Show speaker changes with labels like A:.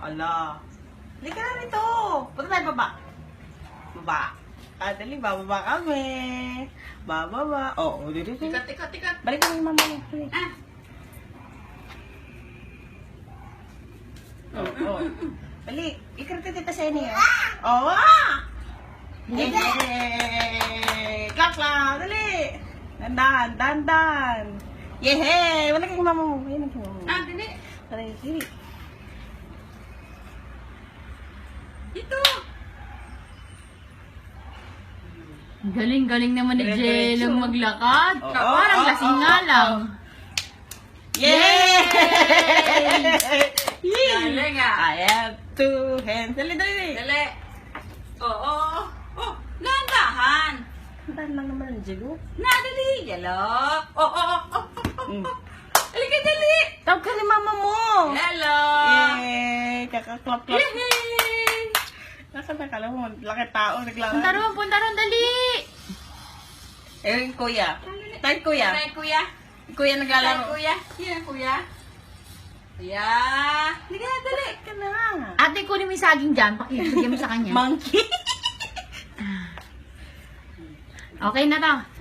A: Ala. Halika na rito. Punta tayo baba. Baba. Dali, bababa kami. Bababa. Oo, dito.
B: Tikat.
A: Balik kami yung mama mo. Balik. Oo. Balik. Ikarita tita sa inyo. Oo. Yehey! Clap. Dali. Dandan. Yehey! Balik kami mama mo. Ayun ang mama mo.
B: Dali.
A: Dali.
B: Ito.
C: Galing naman ni
A: Diretso.
C: Jelong maglakad.
A: Oo,
C: Parang
A: oo,
C: lasing
A: oo,
C: nga
A: oo.
C: lang.
A: Yay!
B: Galing ah.
A: I have two hands. Dali.
B: Dali. Oo. Oh, nandahan.
A: Saan lang naman ang jelo?
B: Dali. Yalo. Oh. Halika, dali.
A: Tawag ka ni mama mo.
B: Hello.
A: Yay! Kakaklap.
B: Yehey.
A: Nasaan na kala mo? Laki tao. Naglaro.
C: Punta ron, dali.
A: Eh, kuya. Tayo kuya.
B: Tayo, kuya.
A: Kuya naglalaro.
B: Kuya. Yan, kuya. Kuya. Halika na, dali.
A: Ka na.
C: Ate, kunin mo yung saging dyan. Pakibigyan mo sa kanya.
A: Monkey.
C: Okay na to.